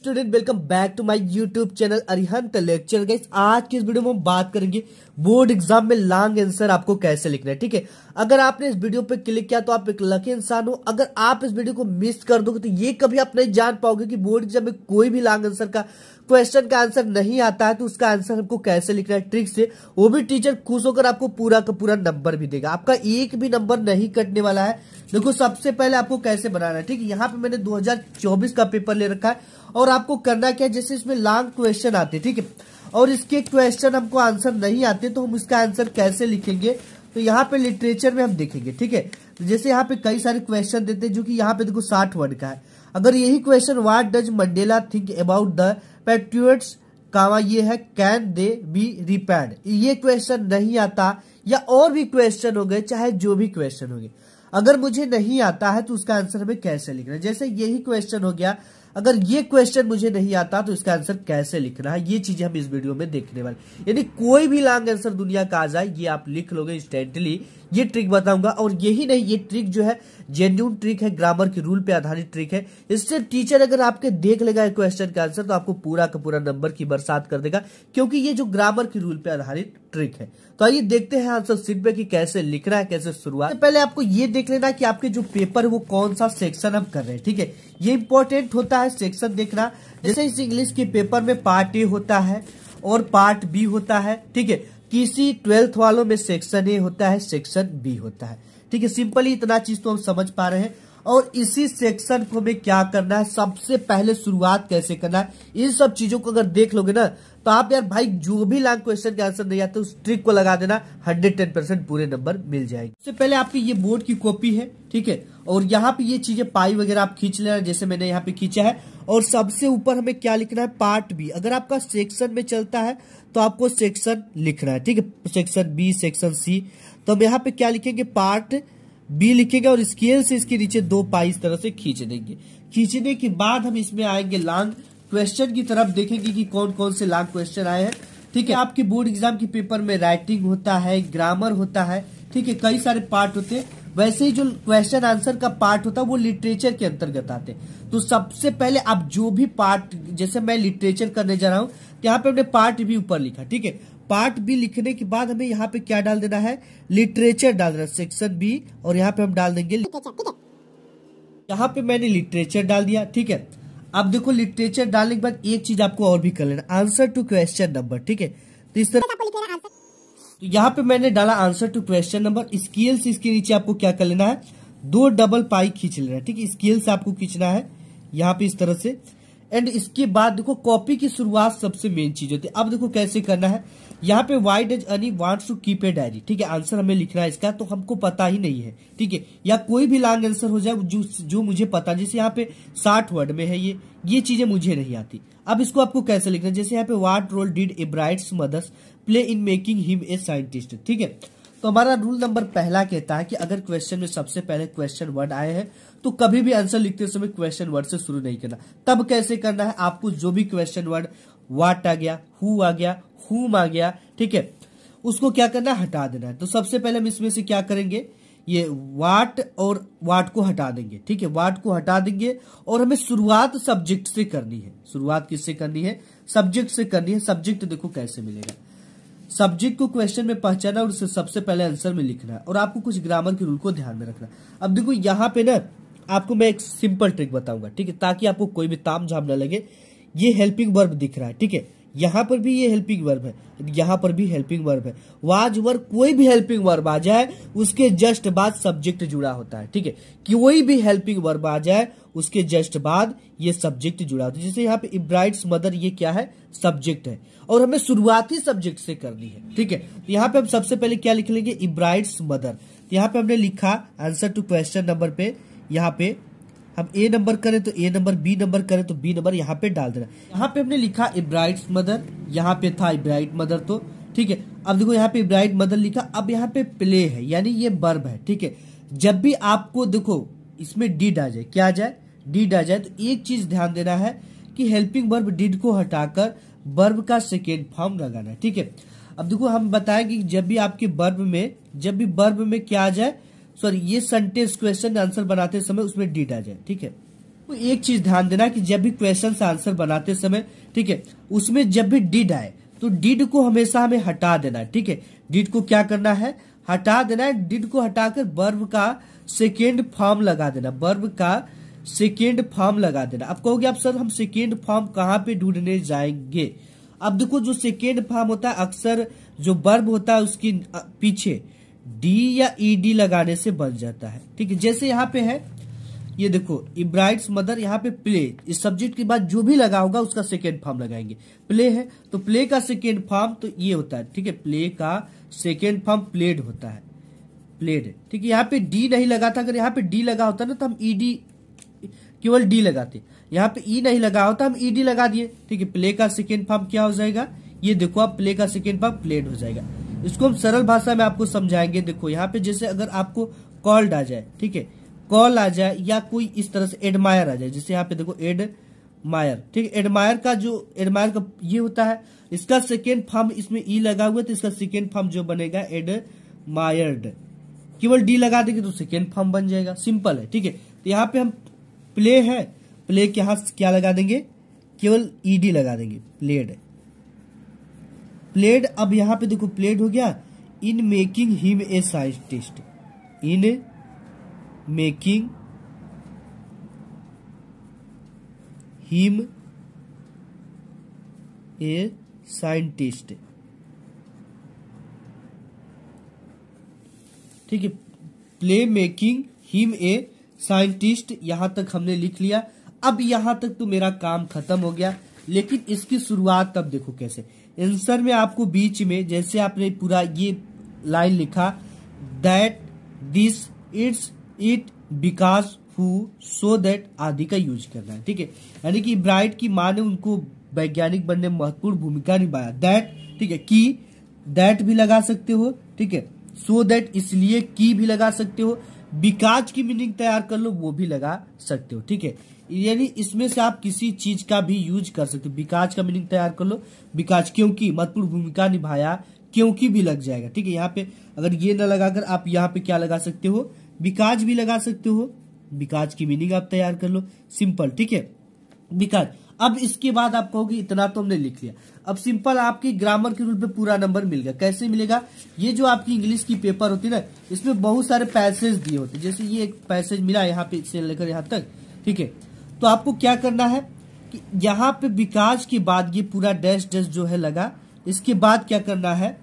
Student welcome back to my YouTube channel Arihant lecture. Guys आज की इस वीडियो में हम बात करेंगे बोर्ड एग्जाम में लॉन्ग आंसर आपको कैसे लिखना है। ठीक है, अगर आपने इस वीडियो पे क्लिक किया तो आप एक लकी इंसान हो। अगर आप इस वीडियो को मिस कर दोगे तो ये कभी आप नहीं जान पाओगे कि बोर्ड एग्जाम में कोई भी लॉन्ग आंसर का क्वेश्चन का आंसर नहीं आता है तो उसका आंसर हमको कैसे लिखना है ट्रिक से। वो भी टीचर खुश होकर आपको पूरा का पूरा नंबर भी देगा, आपका एक भी नंबर नहीं कटने वाला है। देखो सबसे पहले आपको कैसे बनाना है। ठीक है, यहाँ पे मैंने 2024 का पेपर ले रखा है और आपको करना क्या है, जैसे इसमें लॉन्ग क्वेश्चन आते हैं, ठीक है, और इसके क्वेश्चन हमको आंसर नहीं आते तो हम इसका आंसर कैसे लिखेंगे। तो यहाँ पे लिटरेचर में हम देखेंगे। ठीक है, जैसे यहाँ पे कई सारे क्वेश्चन देते हैं जो कि यहाँ पे देखो 60 वर्ड का है। अगर यही question what does Mandela think about the patriots comma ये है कैन दे बी रिपेयर्ड, ये क्वेश्चन नहीं आता या और भी क्वेश्चन हो गए, चाहे जो भी क्वेश्चन हो गए, अगर मुझे नहीं आता है तो उसका आंसर हमें कैसे लिखना है। जैसे यही क्वेश्चन हो गया, अगर ये क्वेश्चन मुझे नहीं आता तो इसका आंसर कैसे लिखना है, ये चीजें हम इस वीडियो में देखने वाले। यानी कोई भी लॉन्ग आंसर दुनिया का आ जाए ये आप लिख लोगे इंस्टेंटली, ये ट्रिक बताऊंगा। और यही नहीं, ये ट्रिक जो है जेन्युइन ट्रिक है, ग्रामर के रूल पे आधारित ट्रिक है। इससे टीचर अगर आपके देख लेगा क्वेश्चन का आंसर तो आपको पूरा का पूरा नंबर की बरसात कर देगा, क्योंकि ये जो ग्रामर के रूल पे आधारित ट्रिक है। तो आइए देखते हैं आंसर शीट पे कि कैसे लिखना है, कैसे शुरुआत। पहले आपको ये देख लेना कि आपके जो पेपर है वो कौन सा सेक्शन हम कर रहे हैं। ठीक है, ये इंपॉर्टेंट होता है सेक्शन देखना। जैसे इस इंग्लिश के पेपर में पार्ट ए होता है और पार्ट बी होता है। ठीक है, किसी 12th वालों में सेक्शन ए होता है, सेक्शन बी होता है। ठीक है, सिंपली इतना चीज तो हम समझ पा रहे हैं। और इसी सेक्शन को हमें क्या करना है, सबसे पहले शुरुआत कैसे करना है, इन सब चीजों को अगर देख लोगे ना तो आप यार भाई जो भी लॉन्ग क्वेश्चन का आंसर नहीं आता उस ट्रिक को लगा देना, 110% पूरे नंबर मिल जाएंगे। सबसे पहले आपकी ये बोर्ड की कॉपी है, ठीक है, और यहाँ पे ये चीजें पाई वगैरह आप खींच लेना, जैसे मैंने यहाँ पे खींचा है। और सबसे ऊपर हमें क्या लिखना है, पार्ट बी। अगर आपका सेक्शन में चलता है तो आपको सेक्शन लिखना है। ठीक है, सेक्शन बी, सेक्शन सी। तो हम यहाँ पे क्या लिखेंगे, पार्ट बी लिखेंगे और स्केल से इसके नीचे 2 पाई इस तरह से खींच देंगे। खींचने के बाद हम इसमें आएंगे लॉन्ग क्वेश्चन की तरफ, देखेंगे कि कौन कौन से लॉन्ग क्वेश्चन आए हैं। ठीक है, आपके बोर्ड एग्जाम के पेपर में राइटिंग होता है, ग्रामर होता है, ठीक है, कई सारे पार्ट होते हैं। वैसे ही जो क्वेश्चन आंसर का पार्ट होता है वो लिटरेचर के अंतर्गत आते हैं। तो सबसे पहले आप जो भी पार्ट, जैसे मैं लिटरेचर करने जा रहा हूँ तो यहाँ पे हमने पार्ट भी ऊपर लिखा। ठीक है, पार्ट बी लिखने के बाद हमें यहाँ पे क्या डाल देना है, लिटरेचर डाल देना, सेक्शन बी, और यहाँ पे हम डाल देंगे लिटरेचर। यहाँ पे मैंने लिटरेचर डाल दिया। ठीक है, अब देखो लिटरेचर डालने के बाद एक चीज आपको और भी कर लेना, आंसर टू क्वेश्चन नंबर। ठीक है, तो इस तरह तो यहाँ पे मैंने डाला answer to question number. Scale से इसके नीचे आपको क्या कर लेना है, 2 डबल पाई खींच लेना है। ठीक है, स्केल से आपको खींचना है यहाँ पे इस तरह से। एंड इसके बाद देखो कॉपी की शुरुआत सबसे मेन चीज होती है। अब देखो कैसे करना है, यहाँ पे वाई डज अनी wants to keep a diary. ठीक है, आंसर हमें लिखना है इसका, तो हमको पता ही नहीं है। ठीक है, या कोई भी लॉन्ग आंसर हो जाए जो मुझे पता, जैसे यहाँ पे 60 वर्ड में है, ये चीजें मुझे नहीं आती। अब इसको आपको कैसे लिखना है, जैसे यहाँ पे what role did Ebright's mother's play in making him a scientist. ठीक है, तो हमारा रूल नंबर पहला कहता है कि अगर क्वेश्चन में सबसे पहले क्वेश्चन वर्ड आए हैं तो कभी भी आंसर लिखते समय क्वेश्चन वर्ड से शुरू नहीं करना। तब कैसे करना है, आपको जो भी क्वेश्चन वर्ड व्हाट आ गया, हु आ गया, हुम आ गया, ठीक है, उसको क्या करना है, हटा देना है। तो सबसे पहले हम इसमें से क्या करेंगे, ये वाट और वाट को हटा देंगे। ठीक है, वाट को हटा देंगे और हमें शुरुआत सब्जेक्ट से करनी है। शुरुआत किससे करनी है, सब्जेक्ट से करनी है। सब्जेक्ट देखो कैसे मिलेगा, सब्जेक्ट को क्वेश्चन में पहचाना और उससे सबसे पहले आंसर में लिखना है, और आपको कुछ ग्रामर के रूल को ध्यान में रखना। अब देखो यहाँ पे ना आपको मैं एक सिंपल ट्रिक बताऊंगा, ठीक है, ताकि आपको कोई भी ताम झाम ना लगे। ये हेल्पिंग वर्ब दिख रहा है, ठीक है, यहाँ पर भी ये हेल्पिंग वर्ब है, यहाँ पर भी हेल्पिंग वर्ब है। वाज वर कोई भी हेल्पिंग वर्ब आ जाए उसके जस्ट बाद सब्जेक्ट जुड़ा होता है। ठीक है, कोई भी हेल्पिंग वर्ब आ जाए उसके जस्ट बाद ये सब्जेक्ट जुड़ा होता है। जैसे यहाँ पे इब्राइट्स मदर, ये क्या है, सब्जेक्ट है, और हमें शुरुआती सब्जेक्ट से करनी है। ठीक है, तो यहाँ पे हम सबसे पहले क्या लिख लेंगे, इब्राइट्स मदर। तो यहाँ पे हमने लिखा आंसर टू क्वेश्चन नंबर पे, यहाँ पे हम ए नंबर करें तो ए नंबर, बी नंबर करें तो बी नंबर यहाँ पे डाल देना। यहाँ पे हमने लिखा इब्राइट्स मदर, यहाँ पे था इब्राइट मदर, तो ठीक है। अब देखो यहाँ पे इब्राइट मदर लिखा, अब यहाँ पे प्ले है, यानी ये वर्ब है। ठीक है, जब भी आपको देखो इसमें डिड आ जाए, क्या आ जाए, डिड आ जाए, तो एक चीज ध्यान देना है कि हेल्पिंग वर्ब डिड को हटाकर वर्ब का सेकेंड फॉर्म लगाना है। ठीक है, अब देखो हम बताएंगे कि जब भी आपके वर्ब में क्या आ जाए, सॉरी, ये सेंटेंस क्वेश्चन आंसर बनाते समय उसमें डिड आ जाए। ठीक है, तो एक चीज ध्यान देना कि जब भी क्वेश्चन आंसर बनाते समय, ठीक है, उसमें जब भी डिड आए तो डिड को हमेशा हमें हटा देना है, ठीक है। डिड को क्या करना है, हटा देना है। डिड को हटाकर वर्ब का सेकेंड फॉर्म लगा देना, वर्ब का सेकेंड फॉर्म लगा देना। अब कहोगे आप सर हम सेकेंड फॉर्म कहाँ पे ढूंढने जाएंगे। अब देखो जो सेकेंड फॉर्म होता है अक्सर जो वर्ब होता है उसकी पीछे डी या ईडी लगाने से बन जाता है, ठीक है। जैसे यहाँ पे है, ये देखो इब्राइट्स मदर, यहाँ पे प्ले, इस सब्जेक्ट के बाद जो भी लगा होगा उसका सेकेंड फॉर्म लगाएंगे। प्ले है तो प्ले का सेकेंड फॉर्म तो ये होता है, ठीक है। प्ले का सेकेंड फॉर्म प्लेड होता है, प्लेड, ठीक है। यहाँ पे डी नहीं लगा था, अगर यहाँ पे डी लगा होता ना तो हम ईडी केवल डी लगाते। यहाँ पे ई नहीं लगा होता, हम ईडी लगा दिए, ठीक है। प्ले का सेकेंड फॉर्म क्या हो जाएगा, ये देखो आप, प्ले का सेकेंड फॉर्म प्लेड हो जाएगा। इसको हम सरल भाषा में आपको समझाएंगे। देखो यहाँ पे जैसे अगर आपको कॉल्ड आ जाए, ठीक है, कॉल आ जाए या कोई इस तरह से एडमायर आ जाए, जैसे यहाँ पे देखो एडमायर, ठीक है। एडमायर का ये होता है, इसका सेकेंड फॉर्म इसमें ई लगा हुआ है तो इसका सेकेंड फॉर्म जो बनेगा एडमायर्ड, केवल डी लगा देंगे तो सेकेंड फॉर्म बन जाएगा, सिंपल है, ठीक है। तो यहाँ पे हम प्ले है, प्ले के यहां क्या लगा देंगे, केवल ईडी लगा देंगे, प्लेड, प्लेड। अब यहां पे देखो प्लेड हो गया। इन making him a scientist, in making him a scientist, ठीक है। Play making him a scientist, यहां तक हमने लिख लिया। अब यहां तक तो मेरा काम खत्म हो गया, लेकिन इसकी शुरुआत तब देखो कैसे। आंसर में आपको बीच में जैसे आपने पूरा ये लाइन लिखा, that this it's it because who so that आदि का यूज करना है, ठीक है। यानी कि ब्राइट की माँ ने उनको वैज्ञानिक बनने में महत्वपूर्ण भूमिका निभाया, दैट, ठीक है। की दैट भी लगा सकते हो, ठीक है। सो दैट इसलिए की भी लगा सकते हो, बिकाज की मीनिंग तैयार कर लो वो भी लगा सकते हो, ठीक है। यानी इसमें से आप किसी चीज का भी यूज कर सकते हो। बिकाज का मीनिंग तैयार कर लो, बिकाज क्योंकि महत्वपूर्ण भूमिका निभाया, क्योंकि भी लग जाएगा, ठीक है। यहाँ पे अगर ये न लगाकर आप यहाँ पे क्या लगा सकते हो, बिकाज भी लगा सकते हो, बिकाज की मीनिंग आप तैयार कर लो, सिंपल, ठीक है, बिकाज। अब इसके बाद आप कहोगे इतना तो हमने लिख लिया, अब सिंपल आपकी ग्रामर के रूल पे पूरा नंबर मिल गया। कैसे मिलेगा, ये जो आपकी इंग्लिश की पेपर होती है ना, इसमें बहुत सारे पैसेज दिए होते हैं। जैसे ये एक पैसेज मिला यहाँ पे से लेकर यहाँ तक, ठीक है। तो आपको क्या करना है कि यहाँ पे बिकाज के बाद ये पूरा डैश डैश जो है लगा, इसके बाद क्या करना है,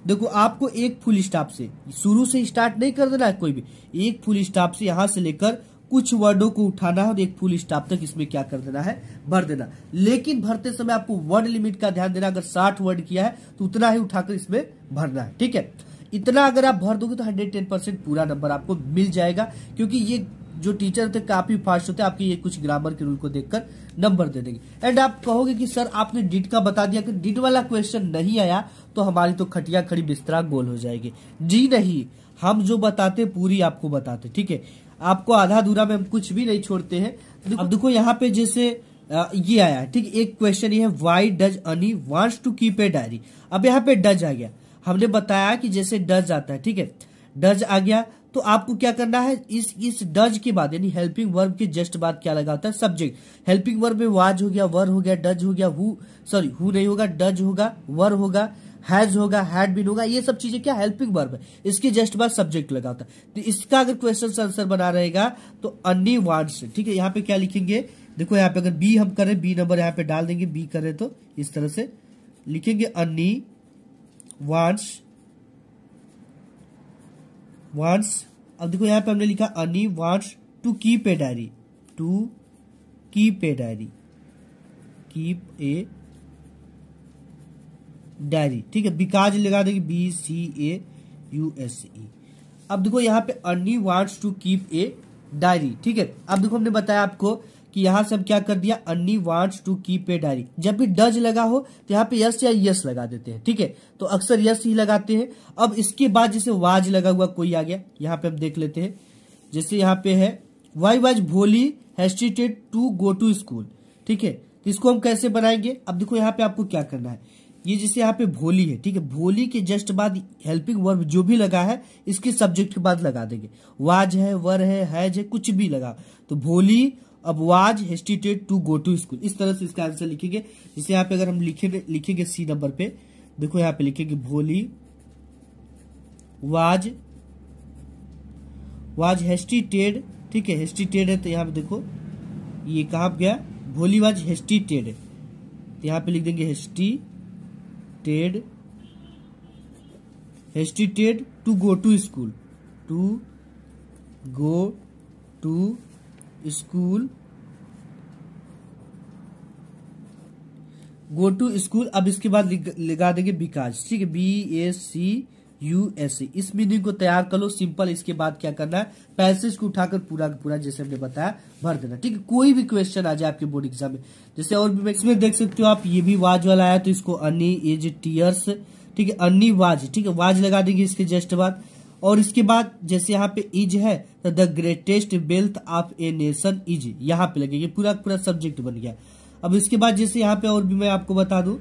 देखो आपको एक फुल स्टॉप से शुरू से स्टार्ट नहीं कर देना है कोई भी, एक फुल स्टॉप से यहां से लेकर कुछ वर्डों को उठाना है और एक फुल स्टॉप तक इसमें क्या कर देना है, भर देना। लेकिन भरते समय आपको वर्ड लिमिट का ध्यान देना, अगर 60 वर्ड किया है तो उतना ही उठाकर इसमें भरना है, ठीक है। इतना अगर आप भर दोगे तो 110% पूरा नंबर आपको मिल जाएगा, क्योंकि ये जो टीचर होते काफी फास्ट होते हैं, आपके ये कुछ ग्रामर के रूल को देखकर नंबर दे देंगे। एंड आप कहोगे कि सर आपने डिड का बता दिया, कि डिड वाला क्वेश्चन नहीं आया तो हमारी तो खटिया खड़ी बिस्तरा गोल हो जाएगी। जी नहीं, हम जो बताते पूरी आपको बताते, ठीक है। आपको आधा अधूरा में हम कुछ भी नहीं छोड़ते हैं। अब देखो यहाँ पे जैसे ये आया, ठीक है। एक क्वेश्चन ये है, वाई डज अनी wants to keep a diary. अब यहाँ पे डज आ गया, हमने बताया कि जैसे डज आता है, ठीक है, डज आ गया तो आपको क्या करना है, इस डज के बाद यानी हेल्पिंग वर्ब के जस्ट बाद क्या लगा होता है, सब्जेक्ट। हेल्पिंग वर्ब में वाज हो गया, वर हो गया, डज हो गया, हु नहीं होगा, डज होगा, वर होगा, हैज होगा, हैड बीन होगा, ये सब चीजें क्या हेल्पिंग वर्ब है, इसके जस्ट बाद सब्जेक्ट लगा होता है। तो इसका अगर क्वेश्चन आंसर बना रहेगा तो अन्नी वांट्स, ठीक है। यहाँ पे क्या लिखेंगे, देखो यहाँ पे अगर बी हम करें, बी नंबर यहाँ पे डाल देंगे, बी करें तो इस तरह से लिखेंगे, अन्नी वांट्स। अब देखो यहाँ पे हमने लिखा Annie wants to keep a diary, to keep a diary, keep a diary, ठीक है। बिकाज लगा देंगे, BCAUSE। अब देखो यहाँ पे Annie wants to keep a diary, ठीक है। अब देखो हमने बताया आपको कि यहां से हम क्या कर दिया, Annie wants to keep a diary. जब भी डज लगा हो तो यहाँ पे यस या यस लगा देते हैं, ठीक है। तो अक्सर यस ही लगाते हैं। अब इसके बाद जैसे वाज लगा हुआ कोई आ गया, यहाँ पे हम देख लेते हैं। जैसे यहाँ पे है, वाई वाज भोली हेस्टिटेड टू गो टू स्कूल, ठीक है। तो इसको हम कैसे बनाएंगे, अब देखो यहाँ पे आपको क्या करना है, ये जैसे यहाँ पे भोली है, ठीक है, भोली के जस्ट बाद हेल्पिंग वर्ब जो भी लगा है इसके सब्जेक्ट के बाद लगा देंगे। वाज है, वर है, हैज है, कुछ भी लगा तो भोली अब was hesitate to go to school, इस तरह से इसका आंसर लिखेंगे। जैसे यहाँ पे अगर हम लिखेंगे सी नंबर पे, देखो यहाँ पे लिखेंगे भोली वाज हेस्टिटेड, ठीक है, हेस्टिटेड है तो यहाँ पे देखो ये कहाँ पे गया, भोली वाज हेस्टिटेड, तो यहाँ पे लिख देंगे hesitated to go to school, go to school. अब इसके बाद लगा देंगे बिकॉज, ठीक है, BACUS, इस मीनिंग को तैयार कर लो सिंपल। इसके बाद क्या करना है, पैसेज को उठाकर पूरा का पूरा जैसे हमने बताया भर देना, ठीक है। कोई भी क्वेश्चन आ जाए आपके बोर्ड एग्जाम में, जैसे और भी मैक्स में देख सकते हो आप, ये भी वाज वाला आया तो इसको अन्नी इज टीयर्स, ठीक है, अन्नी वाज, ठीक है, वाज लगा देंगे इसके जस्ट बाद। और इसके बाद जैसे यहाँ पे इज है तो the greatest wealth of a nation is, यहाँ पे लगेगा, पूरा पूरा सब्जेक्ट बन गया। अब इसके बाद जैसे यहाँ पे और भी मैं आपको बता दूं,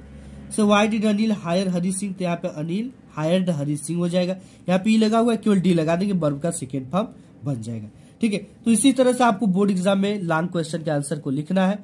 so why did Anil hire Hari Singh, तो यहाँ पे अनिल हायर्ड हरी सिंह हो जाएगा। यहाँ पे ई लगा हुआ है, केवल डी लगा देंगे, वर्ब का सेकेंड फॉर्म बन जाएगा, ठीक है। तो इसी तरह से आपको बोर्ड एग्जाम में लॉन्ग क्वेश्चन के आंसर को लिखना है।